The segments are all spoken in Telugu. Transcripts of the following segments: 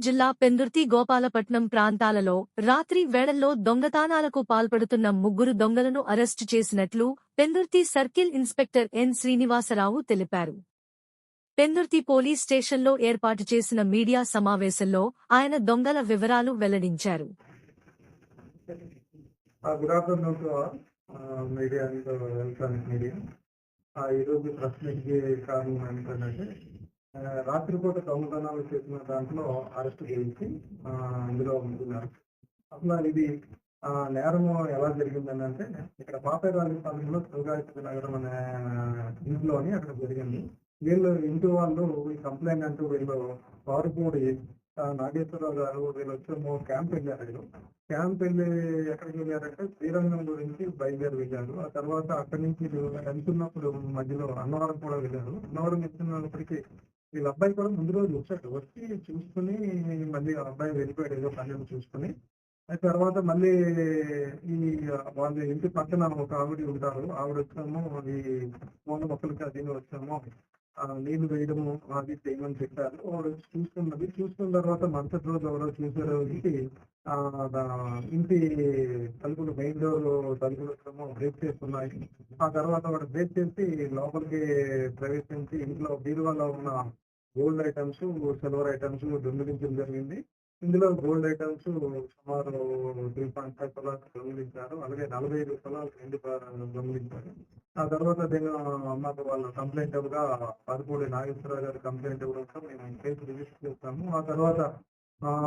జిల్లా పెందుర్తి గోపాలపట్నం ప్రాంతాలలో రాత్రి వేళల్లో దొంగతనాలకు పాల్పడుతున్న ముగ్గురు దొంగలను అరెస్టు చేసినట్లు Pendurthi circle inspector N Srinivasarao తెలిపారు. పెందుర్తి పోలీస్ స్టేషన్లో ఏర్పాటు చేసిన మీడియా సమావేశంలో ఆయన దొంగల వివరాలు వెల్లడించారు. ఈరోజు ప్రెస్ మీట్‌కి కారణం ఏంటంటే రాత్రిపూట దొంగతనాలు చేసిన దాంట్లో అరెస్ట్ చేయించి ఇందులో ఉంటున్నారు. అసలు ఇది నేరము ఎలా జరిగిందని అంటే ఇక్కడ పాపేరాజపాలెంలో శివగాయత్రి నగరం అనే ఇంట్లోని అక్కడ జరిగింది. ఇంటి వాళ్ళు ఈ కంప్లైంట్ అంటూ వీళ్ళు వారుపూడి నాగేశ్వరరావు గారు వీళ్ళు వచ్చేమో క్యాంప్ వెళ్ళారు. క్యాంప్ వెళ్ళి ఎక్కడికి వెళ్ళారంటే శ్రీరంగం గురించి బయలుదేరి వెళ్ళారు. ఆ తర్వాత అక్కడి నుంచి వెళ్తున్నప్పుడు మధ్యలో అన్నవరం కూడా వెళ్ళారు. అన్నవరం వెళ్తున్నప్పటికీ వీళ్ళ అబ్బాయి కూడా ముందు రోజు వచ్చి చూసుకుని మళ్ళీ అబ్బాయి వెళ్ళిపోయాడు ఏదో పని చూసుకుని. తర్వాత మళ్ళీ ఈ వాళ్ళ ఇంటి పక్కన ఒక ఆవిడ ఉంటారు. ఆవిడ వచ్చాము ఈ పూల మొక్కలకి అది వచ్చాము నీళ్లు వేయడము అది చేయమని చెప్పారు. వాడు చూసుకున్న తర్వాత మరుసటి రోజు ఎవరో చూసే రోజుకి ఇంటి తలుపులు మెయిన్ డోర్ తలుపులు బ్రేక్ చేస్తున్నాయి. ఆ తర్వాత వాడు బ్రేక్ చేసి లోపలికి ప్రవేశించి ఇంట్లో బీరువాలో ఉన్న గోల్డ్ ఐటమ్స్, సిల్వర్ ఐటమ్స్ దొంగిలించడం జరిగింది. ఇందులో గోల్డ్ ఐటమ్స్ సుమారు 3.5 తులాలు దొంగిలించారు. అలాగే 45 తులాలు వెండి దొంగిలించారు. ఆ తర్వాత మాకు వాళ్ళ కంప్లైంట్ ఇవ్వగా పదపూడి నాగేశ్వరరావు గారు కంప్లైంట్ ఇవ్వడంతో మేము కేసు రిజిస్టర్ చేస్తాము. ఆ తర్వాత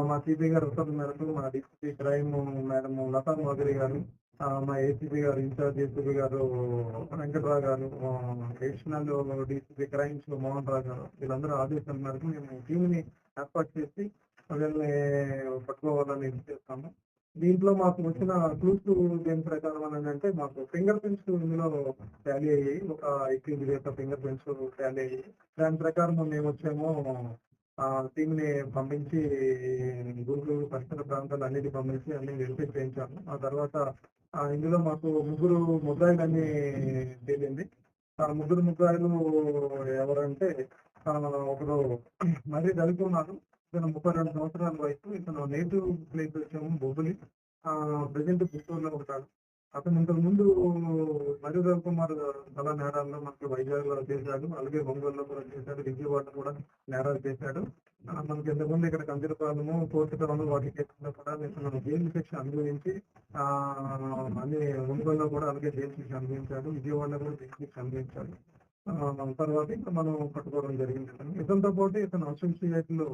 మా సిపి గారు ఉత్తర్వు మేరకు మా డిప్యూటీ క్రైమ్ మేడం లతా మోదరి గారు, మా ఏసీపీ గారు ఇన్ఛార్జ్ ఏసీపీ గారు వెంకటరావు గారు, additional DCP crimes Mohan Rao గారు వీళ్ళందరూ ఆదేశాల మేరకు మేము టీంని ఏర్పాటు చేసి వీళ్ళని పట్టుకోవాలని చేస్తాము. దీంట్లో మాకు వచ్చిన క్లూస్ దేని ప్రకారం అని అంటే మాకు ఫింగర్ ప్రింట్స్ ఇందులో టాలీ అయ్యాయి. ఒక 18 వేల ఫింగర్ ప్రింట్స్ టాలీ అయ్యాయి. దాని ప్రకారం మేము వచ్చేమో టీంని పంపించి గుంటూరు పరిసర ప్రాంతాలు అన్నిటి పంపించి అన్ని వెరిఫై చేయించాము. ఆ తర్వాత ఇందులో మాకు ముగ్గురు ముద్దాయిలన్నీ తేలింది. ఆ ముగ్గురు ముద్దాయిలు ఎవరంటే ఒకరు మరీ దళితున్నారు. ఇతను 32 సంవత్సరాల వయసు. ఇతను నేటివ్ ప్లేస్ వచ్చాము బొబ్బులి. ప్రజెంట్ పుత్తూరులో ఉంటాడు. అతను ఇంతకు ముందు మరి రవికుమార్ చాలా నేరాల్లో మనకి వైజాగ్ లో చేశాడు. అలాగే ఒంగోలులో కూడా చేశాడు. విజయవాడ కూడా నేరాలు చేశాడు. మనకి ఇంతకుముందు ఇక్కడ కందిరపాలెము, కోర్టులో వాటి కేసులో కూడా ఇతను జైలు శిక్ష అనుభవించి అన్ని ఒంగోలులో కూడా అలాగే జైలు శిక్ష అనుభవించాడు. విజయవాడలో కూడా జైలు శిక్ష అనుభవించాడు. తర్వాత ఇంకా మనం పట్టుకోవడం జరిగింది. ఇతనితో పాటు ఇతను అసోసియేట్లు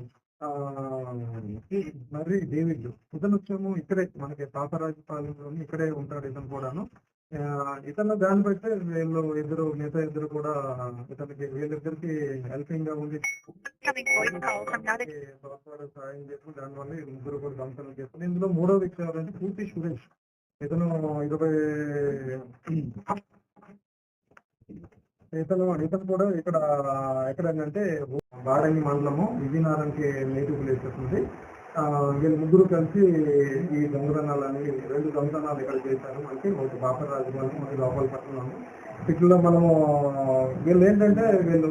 మరి డేవిడ్ ఇతను వచ్చాము ఇక్కడే మనకి పాపరాజపాలెంలోని ఇక్కడే ఉంటాడు. ఇతను కూడాను ఇతను దాన్ని బట్టి మిగతా ఇద్దరు కూడా ఇతనికి వీళ్ళిద్దరికి హెల్పింగ్ గా ఉండి సాయం చేసి దానివల్ల ముగ్గురు కూడా దొంగతనం చేస్తుంది. ఇందులో మూడో వ్యక్తి ఎవరంటే పూర్తి సురేష్. ఇతను ఇతను కూడా ఎక్కడంటే బాడంగి మండలము విజయనగరంకి నేటివ్ ప్లేస్ వస్తుంది. వీళ్ళు ముగ్గురు కలిసి ఈ దొంగతనాలని 2 దొంగతనాలు ఇక్కడ చేశారు. మనకి ఒకటి బాపరాజపాలెం, ఒకటి లోపలపట్నం. ఇట్లా మనము వీళ్ళు ఏంటంటే వీళ్ళు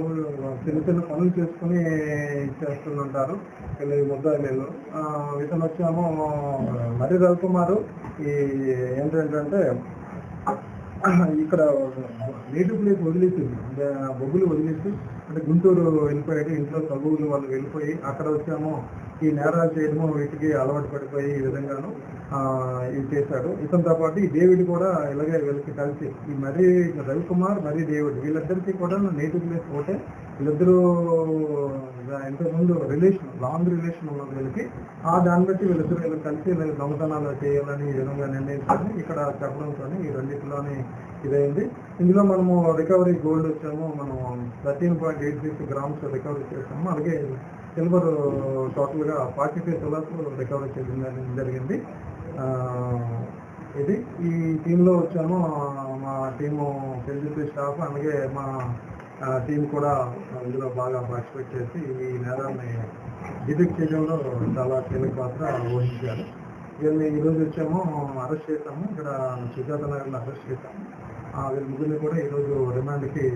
చిన్న పనులు చేసుకుని చేస్తుంటారు. వీళ్ళు ముద్దాయిలు. ఇతను వచ్చాము మరి రవికుమారు. ఏంటంటే ఇక్కడ నేటివ్ ప్లేస్ వదిలేసి బొగ్గులు వదిలేసి అంటే గుంటూరు వెళ్ళిపోయాడు. ఇంట్లో చదువులు వాళ్ళు వెళ్ళిపోయి అక్కడ వచ్చాము ఈ నేరాలు చేయడము వీటికి అలవాటు పడిపోయి ఈ విధంగాను ఇది చేశాడు. ఇతనితో పాటు ఈ డేవిడ్ కూడా ఇలాగే వీళ్ళకి కలిసి ఈ మరి రవికుమార్ మరి డేవిడ్ వీళ్ళిద్దరికి కూడా నేటివ్ ప్లేస్ ఒకటే. వీళ్ళిద్దరూ ఇంతకుముందు లాంగ్ రిలేషన్ ఉన్నది వీళ్ళకి. దాన్ని బట్టి వీళ్ళిద్దరు కలిసి దొంగతనాలు చేయాలని ఈ విధంగా నిర్ణయించాలని ఇక్కడ చెప్పడంతో ఈ రెండింటిలోనే ఇదైంది. ఇందులో మనము రికవరీ గోల్డ్ వచ్చాము మనం 13.86 గ్రామ్స్ రికవరీ చేసాము. అలాగే సిల్వర్ టోటల్ గా 45 తులాస్ రికవరీ చేయడం జరిగింది. ఇది ఈ టీంలో వచ్చాము మా టీము పెళ్లి స్టాఫ్ అలాగే మా టీం కూడా ఇందులో బాగా పార్టిసిపేట్ చేసి ఈ నేరాన్ని డిటెక్ట్ చేయడంలో చాలా కీలక పాత్ర వహించారు. వీళ్ళని ఈరోజు వచ్చాము అరెస్ట్ చేశాము. ఇక్కడ సుజాత నగర్లో అరెస్ట్ చేశాము. వీళ్ళ ముగ్గురిని కూడా ఈరోజు రిమాండ్కి